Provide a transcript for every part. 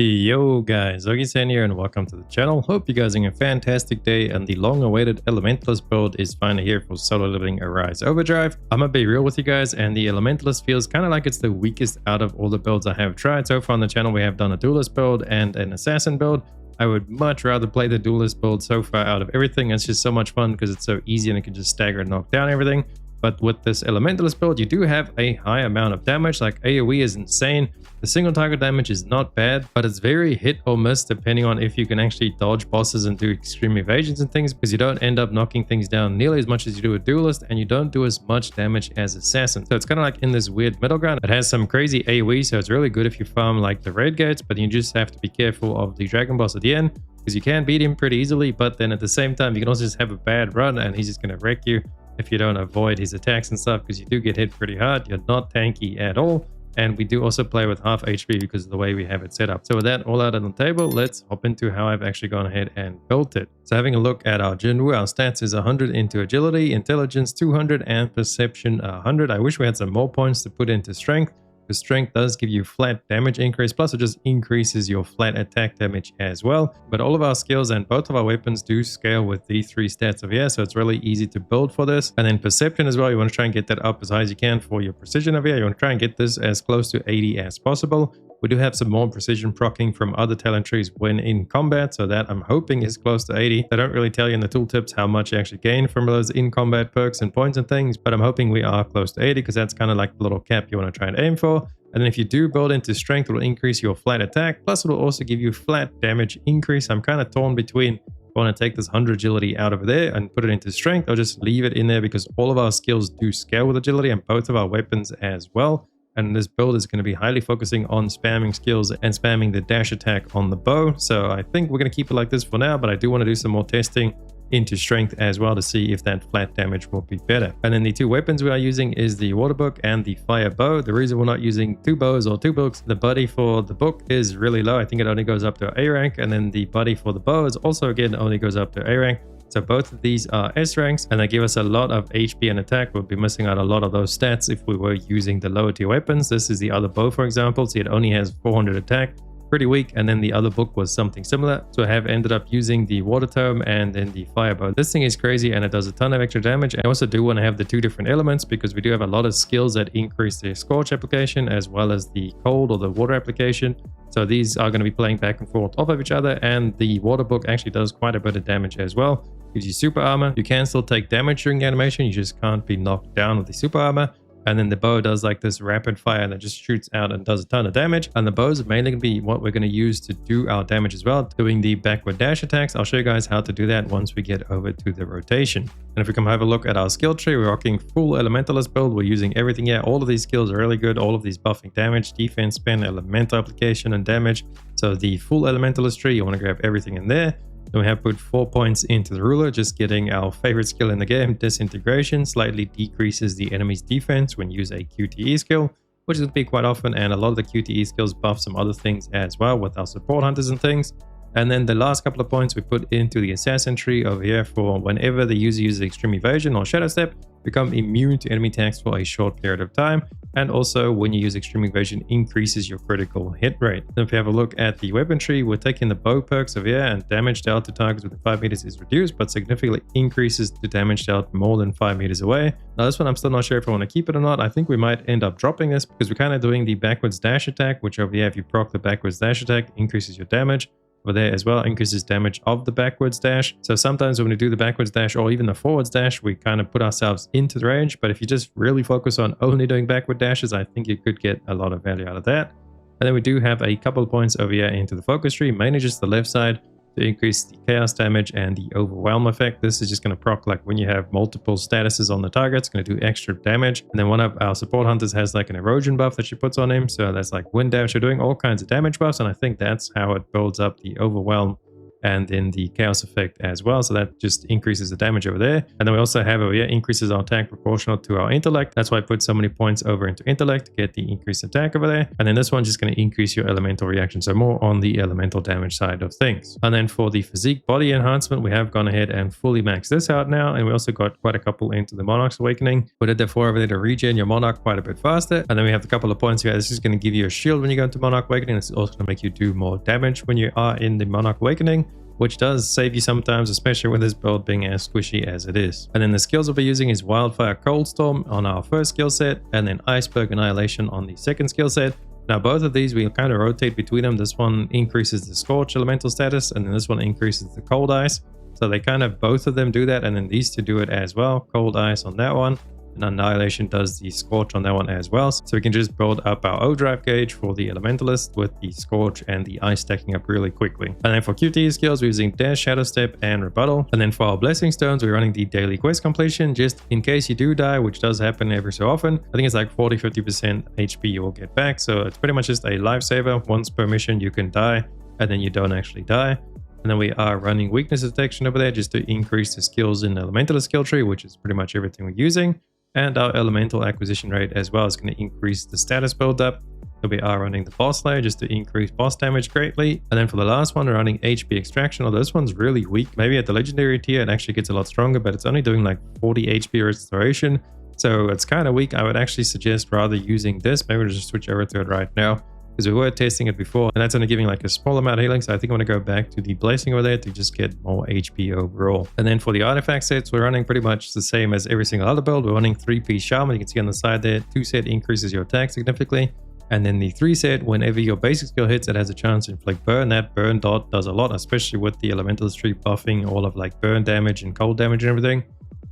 Yo guys, Augiesaint here and welcome to the channel. Hope you guys are having a fantastic day and the long-awaited Elementalist build is finally here for solo living Arise Overdrive. I'm gonna be real with you guys, and the Elementalist feels kind of like it's the weakest out of all the builds I have tried. So far on the channel we have done a Duelist build and an Assassin build. I would much rather play the Duelist build so far out of everything. It's just so much fun because it's so easy and it can just stagger and knock down everything. But with this Elementalist build, you do have a high amount of damage. Like AOE is insane. The single target damage is not bad, but it's very hit or miss depending on if you can actually dodge bosses and do extreme evasions and things, because you don't end up knocking things down nearly as much as you do with Duelist, and you don't do as much damage as Assassin. So it's kind of like in this weird middle ground. It has some crazy AOE, so it's really good if you farm like the raid gates, but you just have to be careful of the dragon boss at the end, because you can beat him pretty easily, but then at the same time, you can also just have a bad run and he's just going to wreck you if you don't avoid his attacks and stuff, because you do get hit pretty hard. You're not tanky at all. And we do also play with half HP because of the way we have it set up. So with that all out on the table, let's hop into how I've actually gone ahead and built it. So having a look at our Jinwu, our stats is 100 into agility, intelligence 200, and perception 100. I wish we had some more points to put into strength. The strength does give you flat damage increase, plus it just increases your flat attack damage as well. But all of our skills and both of our weapons do scale with these three stats over here, so it's really easy to build for this. And then perception as well, you want to try and get that up as high as you can for your precision over here. You want to try and get this as close to 80 as possible. We do have some more precision proccing from other talent trees when in combat, so that I'm hoping is close to 80. They don't really tell you in the tooltips how much you actually gain from those in combat perks and points and things, but I'm hoping we are close to 80 because that's kind of like the little cap you want to try and aim for. And then if you do build into strength, it will increase your flat attack, plus it will also give you flat damage increase. I'm kind of torn between I want to take this 100 agility out of there and put it into strength, or just leave it in there because all of our skills do scale with agility and both of our weapons as well. And this build is going to be highly focusing on spamming skills and spamming the dash attack on the bow. So I think we're going to keep it like this for now, but I do want to do some more testing into strength as well to see if that flat damage will be better. And then the two weapons we are using is the water book and the fire bow. The reason we're not using two bows or two books, the buddy for the book is really low. I think it only goes up to A rank, and then the buddy for the bow is also again only goes up to A rank. So both of these are S ranks and they give us a lot of HP and attack. We'll be missing out a lot of those stats if we were using the lower tier weapons. This is the other bow, for example. See, it only has 400 attack, pretty weak, and then the other book was something similar. So I have ended up using the water tome and then the fire bow. This thing is crazy and it does a ton of extra damage. I also do want to have the two different elements because we do have a lot of skills that increase the scorch application as well as the cold or the water application. So these are going to be playing back and forth off of each other, and the water book actually does quite a bit of damage as well. Gives you super armor. You can still take damage during the animation, you just can't be knocked down with the super armor. And then the bow does like this rapid fire that just shoots out and does a ton of damage. And the bows are mainly going to be what we're going to use to do our damage as well, doing the backward dash attacks. I'll show you guys how to do that once we get over to the rotation. And if we come have a look at our skill tree, we're rocking full Elementalist build. We're using everything here. All of these skills are really good. All of these buffing damage, defense, spin, elemental application, and damage. So the full Elementalist tree, you want to grab everything in there. Then we have put 4 points into the ruler, just getting our favorite skill in the game, Disintegration. Slightly decreases the enemy's defense when you use a QTE skill, which is going to be quite often, and a lot of the QTE skills buff some other things as well with our support hunters and things. And then the last couple of points we put into the assassin tree over here for whenever the user uses extreme evasion or shadow step, become immune to enemy attacks for a short period of time. And also when you use extreme evasion, increases your critical hit rate. Then if you have a look at the weapon tree, we're taking the bow perks over here, and damage dealt to targets within 5 meters is reduced, but significantly increases the damage dealt more than 5 meters away. Now this one I'm still not sure if I want to keep it or not. I think we might end up dropping this because we're kind of doing the backwards dash attack, which over here, if you proc the backwards dash attack, increases your damage. Over there as well, increases damage of the backwards dash. So sometimes when we do the backwards dash or even the forwards dash, we kind of put ourselves into the range. But if you just really focus on only doing backward dashes, I think you could get a lot of value out of that. And then we do have a couple of points over here into the focus tree, mainly just the left side, to increase the chaos damage and the overwhelm effect. This is just going to proc like when you have multiple statuses on the target, it's going to do extra damage. And then one of our support hunters has like an erosion buff that she puts on him, so that's like wind damage. You're doing all kinds of damage buffs, and I think that's how it builds up the overwhelm and then the chaos effect as well, so that just increases the damage over there. And then we also have over here increases our attack proportional to our intellect. That's why I put so many points over into intellect to get the increased attack over there. And then this one's just going to increase your elemental reaction, so more on the elemental damage side of things. And then for the physique body enhancement, we have gone ahead and fully maxed this out now, and we also got quite a couple into the Monarch's Awakening. We did the 4 over there to regen your Monarch quite a bit faster. And then we have a couple of points here. This is going to give you a shield when you go into Monarch Awakening. This is also going to make you do more damage when you are in the Monarch Awakening, which does save you sometimes, especially with this build being as squishy as it is. And then the skills we'll be using is Wildfire Cold Storm on our first skill set, and then Iceberg Annihilation on the second skill set. Now both of these, we'll kind of rotate between them. This one increases the Scorch elemental status, and then this one increases the Cold Ice. So they kind of, both of them do that, and then these two do it as well. Cold Ice on that one, and Annihilation does the Scorch on that one as well. So we can just build up our OVERDRIVE gauge for the Elementalist with the Scorch and the Ice stacking up really quickly. And then for QTE skills, we're using Dash, Shadow Step, and Rebuttal. And then for our Blessing Stones, we're running the Daily Quest Completion, just in case you do die, which does happen every so often. I think it's like 40-50% HP you will get back. So it's pretty much just a lifesaver. Once per mission, you can die, and then you don't actually die. And then we are running Weakness Detection over there just to increase the skills in the Elementalist skill tree, which is pretty much everything we're using. And our elemental acquisition rate as well is going to increase the status build up. So we are running the boss layer just to increase boss damage greatly. And then for the last one, we're running HP extraction. Although this one's really weak. Maybe at the legendary tier it actually gets a lot stronger, but it's only doing like 40 HP restoration. So it's kind of weak. I would actually suggest rather using this. Maybe we'll just switch over to it right now, because we were testing it before, and that's only giving like a small amount of healing. So I think I'm going to go back to the blessing over there to just get more HP overall. And then for the artifact sets, we're running pretty much the same as every single other build. We're running 3-piece Shaman. You can see on the side there, 2 set increases your attack significantly. And then the 3 set, whenever your basic skill hits, it has a chance to inflict burn. That burn dot does a lot, especially with the Elementalist tree buffing all of like burn damage and cold damage and everything.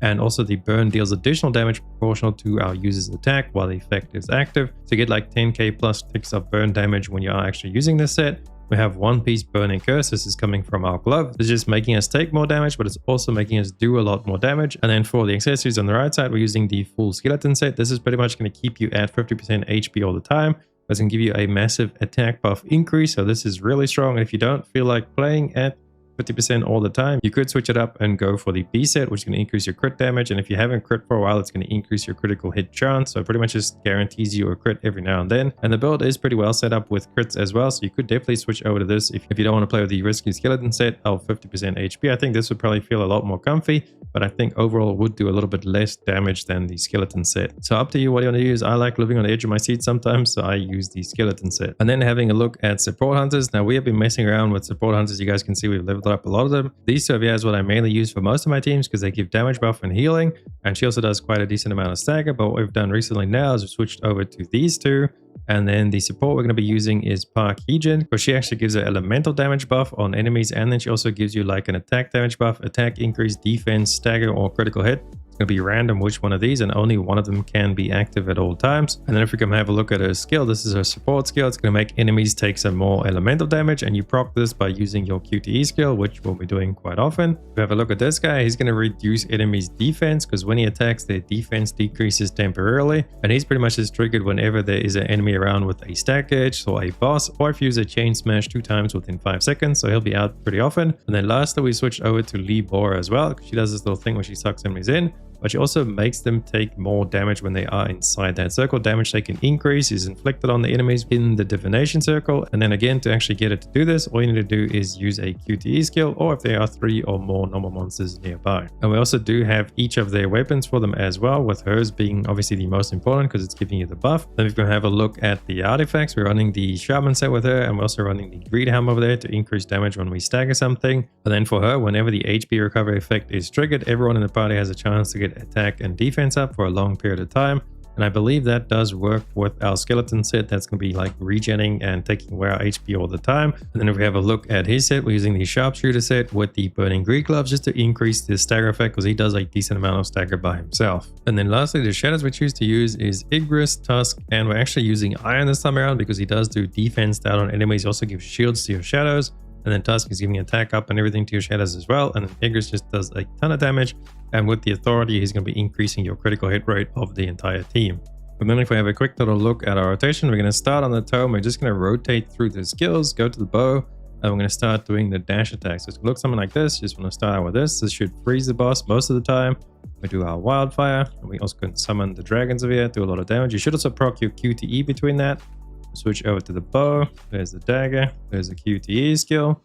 And also the burn deals additional damage proportional to our user's attack while the effect is active. So you get like 10k plus ticks of burn damage when you are actually using this set. We have 1-piece Burning Curse. This is coming from our glove. It's just making us take more damage, but it's also making us do a lot more damage. And then for the accessories on the right side, we're using the full skeleton set. This is pretty much going to keep you at 50% HP all the time. It's going to give you a massive attack buff increase. So this is really strong. And if you don't feel like playing at 50% all the time, you could switch it up and go for the B set, which is going to increase your crit damage. And if you haven't crit for a while, it's going to increase your critical hit chance. So it pretty much just guarantees you a crit every now and then. And the build is pretty well set up with crits as well. So you could definitely switch over to this if you don't want to play with the risky skeleton set of 50% HP. I think this would probably feel a lot more comfy, but I think overall it would do a little bit less damage than the skeleton set. So up to you what you want to use. I like living on the edge of my seat sometimes, so I use the skeleton set. And then having a look at support hunters. Now we have been messing around with support hunters. You guys can see we've leveled up a lot of them. These two over here is what I mainly use for most of my teams because they give damage buff and healing, and she also does quite a decent amount of stagger. But what we've done recently now is we've switched over to these two, and then the support we're going to be using is Augiesaint, because she actually gives an elemental damage buff on enemies, and then she also gives you like an attack damage buff, attack increase, defense, stagger, or critical hit. Going to be random which one of these, and only one of them can be active at all times. And then if we can have a look at her skill, this is her support skill. It's going to make enemies take some more elemental damage, and you proc this by using your QTE skill, which we'll be doing quite often. If we have a look at this guy, he's going to reduce enemies defense, because when he attacks, their defense decreases temporarily, and he's pretty much just triggered whenever there is an enemy around with a stack gauge or a boss, or if you use a chain smash 2 times within 5 seconds. So he'll be out pretty often. And then lastly, we switched over to Lee Bora as well, because she does this little thing where she sucks enemies in, but she also makes them take more damage when they are inside that circle. Damage they can increase is inflicted on the enemies in the divination circle. And then again, to actually get it to do this, all you need to do is use a QTE skill, or if there are 3 or more normal monsters nearby. And we also do have each of their weapons for them as well, with hers being obviously the most important because it's giving you the buff. Then if we have a look at the artifacts, we're running the Shaman set with her, and we're also running the Greed Helm over there to increase damage when we stagger something. And then for her, whenever the HP recovery effect is triggered, everyone in the party has a chance to get attack and defense up for a long period of time. And I believe that does work with our skeleton set. That's going to be like regenning and taking away our HP all the time. And then if we have a look at his set, we're using the sharpshooter set with the burning Greek gloves just to increase the stagger effect, because he does a decent amount of stagger by himself. And then lastly, the shadows we choose to use is Igris, Tusk, and we're actually using Iron this time around because he does do defense down on enemies. He also gives shields to your shadows. And then Tusk is giving attack up and everything to your shadows as well. And then Igris just does a ton of damage. And with the authority, he's going to be increasing your critical hit rate of the entire team. And then if we have a quick little look at our rotation, we're going to start on the tome. We're just going to rotate through the skills, go to the bow, And we're going to start doing the dash attack. So it's going to look something like this. You just want to start out with this. This should freeze the boss most of the time. We do our wildfire, and we also can summon the dragons over here, do a lot of damage. You should also proc your QTE between that. Switch over to the bow. There's the dagger. There's a QTE skill.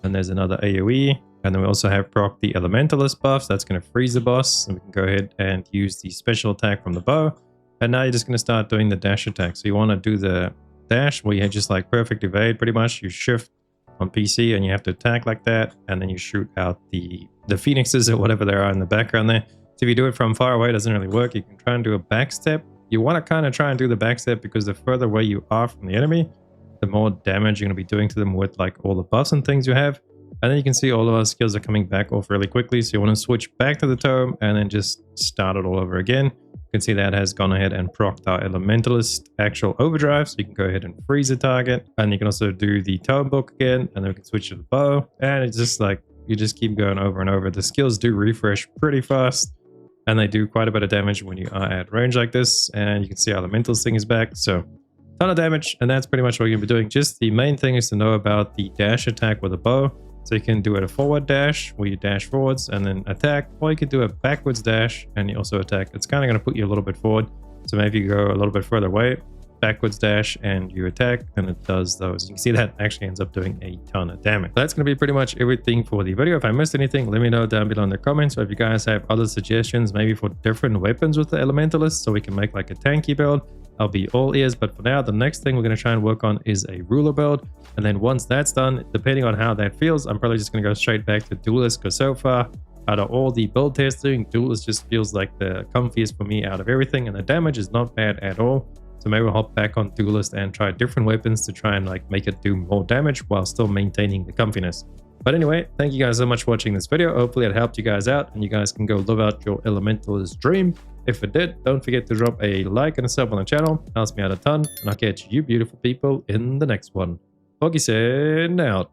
And there's another AOE. And then we also have proc the Elementalist buff. So that's going to freeze the boss. And we can go ahead and use the special attack from the bow. And now you're just going to start doing the dash attack. So you want to do the dash where you just like perfect evade pretty much. You shift on PC and you have to attack like that, and then you shoot out the phoenixes or whatever there are in the background there. So if you do it from far away, it doesn't really work. You can try and do a backstep. You want to kind of try and do the backstep because the further away you are from the enemy, the more damage you're going to be doing to them with like all the buffs and things you have. And then you can see all of our skills are coming back off really quickly. So you want to switch back to the tome and then just start it all over again. You can see that has gone ahead and procced our Elementalist actual overdrive. So you can go ahead and freeze the target. And you can also do the tome book again. And then we can switch to the bow. And it's just like, you just keep going over and over. The skills do refresh pretty fast. And they do quite a bit of damage when you are at range like this. And you can see our Elementalist thing is back. So ton of damage. And that's pretty much what you're going to be doing. Just the main thing is to know about the dash attack with a bow. So you can do it a forward dash where you dash forwards and then attack, or you could do a backwards dash and you also attack. It's kind of going to put you a little bit forward. So maybe you go a little bit further away, backwards dash, and you attack, and it does those. You can see that actually ends up doing a ton of damage. That's going to be pretty much everything for the video. If I missed anything, let me know down below in the comments. Or if you guys have other suggestions, maybe for different weapons with the Elementalist, so we can make like a tanky build, I'll be all ears. But for now, the next thing we're going to try and work on is a ruler build. And then once that's done, depending on how that feels, I'm probably just going to go straight back to Duelist, because so far, out of all the build testing, Duelist just feels like the comfiest for me out of everything, and the damage is not bad at all. So maybe we'll hop back on Duelist and try different weapons to try and like make it do more damage while still maintaining the comfiness. But anyway, thank you guys so much for watching this video. Hopefully it helped you guys out and you guys can go live out your Elementalist dream. If it did, don't forget to drop a like and a sub on the channel. It helps me out a ton, and I'll catch you beautiful people in the next one. Augiesaint out.